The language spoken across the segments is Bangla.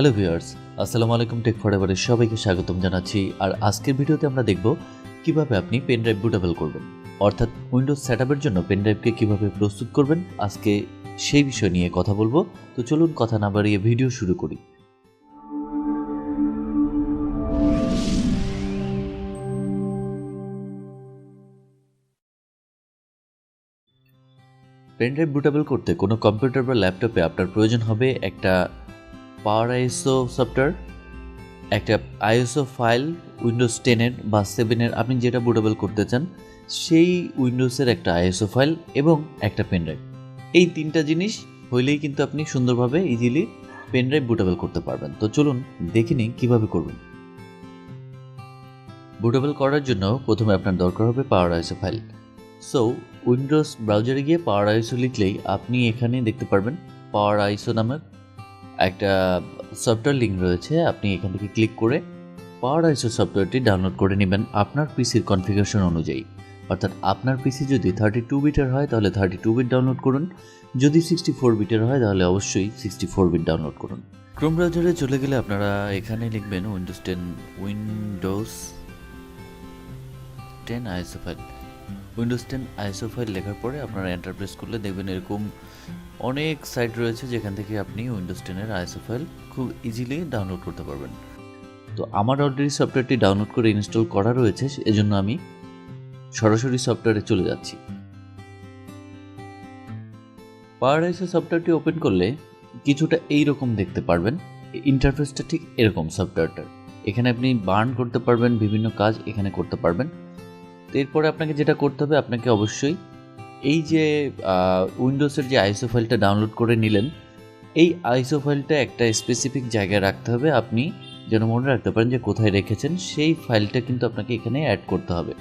হ্যালো ভিউয়ার্স, আসসালামু আলাইকুম। টেক ফরএভারের সবাইকে স্বাগতম জানাচ্ছি। আর আজকের ভিডিওতে আমরা দেখব কিভাবে আপনি পেন ড্রাইভ বুটেবল করবেন, অর্থাৎ উইন্ডোজ সেটআপের জন্য পেন ড্রাইভকে কীভাবে প্রস্তুত করবেন আজকে সেই বিষয় নিয়ে কথা বলবো। তো চলুন কথা না বাড়িয়ে ভিডিও শুরু করি। পেন ড্রাইভ বুটেবল করতে কোনো কম্পিউটার বা ল্যাপটপে আপনার প্রয়োজন হবে একটা পাওয়ার আইএসও সফটওয়্যার, একটা আইএসও ফাইল, উইন্ডোজ 10-এর বা 7-এর আপনি যেটা বুটেবল করতে চান সেই উইন্ডোজের একটা আইএসও ফাইল এবং একটা পেন ড্রাইভ। এই তিনটা জিনিস হইলেই কিন্তু আপনি সুন্দরভাবে ইজিলি পেন ড্রাইভ বুটেবল করতে পারবেন। তো চলুন দেখে নিই কীভাবে করবেন। বুটেবল করার জন্য প্রথমে আপনার দরকার হবে পাওয়ার আইএসও ফাইল। সো উইন্ডোজ ব্রাউজারে গিয়ে পাওয়ার আইএসও লিখলেই আপনি এখানে দেখতে পারবেন পাওয়ার আইএসও নামের একটা সফটওয়্যার লিঙ্ক রয়েছে। আপনি এখান থেকে ক্লিক করে পাওয়ার আইএসও সফটওয়্যারটি ডাউনলোড করে নেবেন আপনার পিসির কনফিগারেশন অনুযায়ী। অর্থাৎ আপনার পিসি যদি 32 বিটের হয় তাহলে 32 বিট ডাউনলোড করুন, যদি 64 বিটের হয় তাহলে অবশ্যই 64 বিট ডাউনলোড করুন। ক্রোম ব্রাউজারে চলে গেলে আপনারা এখানে লিখবেন Windows 10 ISO file. Windows 10 ISO file লেখার পরে আপনারা এন্টার প্রেস করলে দেখবেন এরকম অনেক সাইট রয়েছে যেখান থেকে আপনি উইন্ডোজ 10-এর আইএসও ফাইল খুব ইজিলি ডাউনলোড করতে পারবেন। তো আমার অলরেডি সফটওয়্যারটি ডাউনলোড করে ইনস্টল করা রয়েছে, এজন্য আমি সরাসরি সফটওয়্যারে চলে যাচ্ছি। পাওয়ার আইএসও সফটওয়্যারটি ওপেন করলে কিছুটা এইরকম দেখতে পারবেন। ইন্টারফেসটা ঠিক এরকম সফটওয়্যারটার। এখানে আপনি বার্ন করতে পারবেন, বিভিন্ন কাজ এখানে করতে পারবেন। তো এরপরে আপনাকে যেটা করতে হবে, আপনাকে অবশ্যই এই যে উইন্ডোজের যে আইএসও ফাইলটা ডাউনলোড করে নিলেন, এই আইএসও ফাইলটা একটা স্পেসিফিক জায়গায় রাখতে হবে। আপনি যেন মনে রাখতে পারেন যে কোথায় রেখেছেন, সেই ফাইলটা কিন্তু আপনাকে এখানে অ্যাড করতে হবে।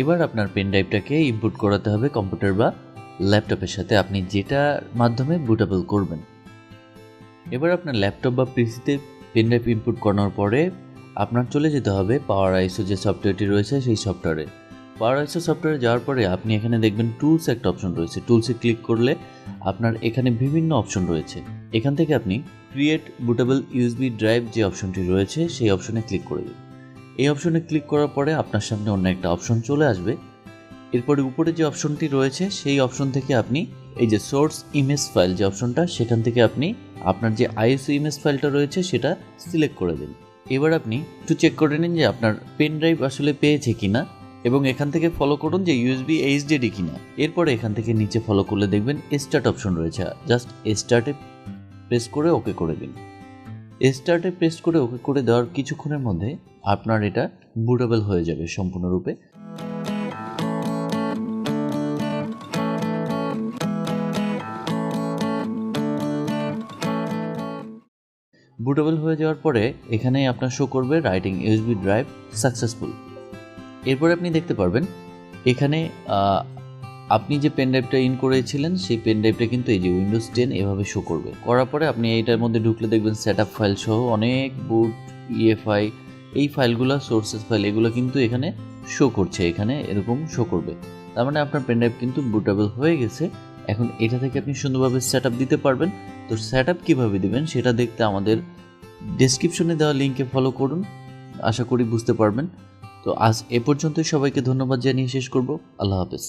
এবার আপনার পেন ড্রাইভটাকে ইনপুট করাতে হবে কম্পিউটার বা ল্যাপটপের সাথে, আপনি যেটার মাধ্যমে বুটেবল করবেন। এবার আপনার ল্যাপটপ বা পিসিতে পেন ড্রাইভ ইনপুট করানোর পরে আপনার চলে যেতে হবে পাওয়ার আইএসও যে সফটওয়্যারটি রয়েছে সেই সফটওয়্যারে। পাওয়ার আইএসও সফটওয়্যারে যাওয়ার পরে আপনি এখানে দেখবেন টুলস একটা অপশন রয়েছে। টুলসে ক্লিক করলে আপনার এখানে বিভিন্ন অপশন রয়েছে। এখান থেকে আপনি ক্রিয়েট বুটেবল ইউএসবি ড্রাইভ যে অপশনটি রয়েছে সেই অপশনে ক্লিক করে দিন। এই অপশনে ক্লিক করার পরে আপনার সামনে অন্য একটা অপশন চলে আসবে। এরপরে উপরে যে অপশনটি রয়েছে সেই অপশন থেকে আপনি এই যে সোর্স ইমেজ ফাইল যে অপশনটা, সেখান থেকে আপনি আপনার যে আইএসও ইমেজ ফাইলটা রয়েছে সেটা সিলেক্ট করে দিন। এবার আপনি একটু চেক করে নিন যে আপনার পেন ড্রাইভ আসলে পেয়েছে কিনা, এবং এখান থেকে ফলো করুন যে ইউএসবি এইচডিডি কিনা। এরপরে এখান থেকে নিচে ফলো করলে দেখবেন স্টার্ট অপশন রয়েছে। জাস্ট স্টার্টে প্রেস করে ওকে করে দিন। স্টার্টে প্রেস করে ওকে করে দেওয়ার কিছুক্ষণের মধ্যে আপনার এটা বুটেবল হয়ে যাবে সম্পূর্ণরূপে। বুটেবল হয়ে যাওয়ার পরে এখানে আপনার শো করবে রাইটিং ইউএসবি ড্রাইভ সাকসেসফুল। এরপরে আপনি দেখতে পারবেন এখানে আপনি যে পেন ড্রাইভটা ইন করেছিলেন সেই পেন ড্রাইভটা কিন্তু এই যে উইন্ডোজ 10 এভাবে শো করবে। করার পরে আপনি এইটার মধ্যে ঢুকলে দেখবেন সেটআপ ফাইল সহ অনেক বুট, ইএফআই, এই ফাইলগুলো সোর্সেস ফাইল, এগুলো কিন্তু এখানে শো করছে। এখানে এরকম শো করবে, তার মানে আপনার পেন ড্রাইভ কিন্তু বুটেবল হয়ে গেছে। এখন এটা থেকে আপনি সুন্দরভাবে সেটআপ দিতে পারবেন। তো সেটআপ কীভাবে দিবেন সেটা দেখতে আমাদের ডেসক্রিপশনে দেওয়া লিঙ্কে ফলো করুন, আশা করি বুঝতে পারবেন। তো আজ এ পর্যন্তই। সবাইকে ধন্যবাদ জানিয়ে শেষ করব। আল্লাহ হাফেজ।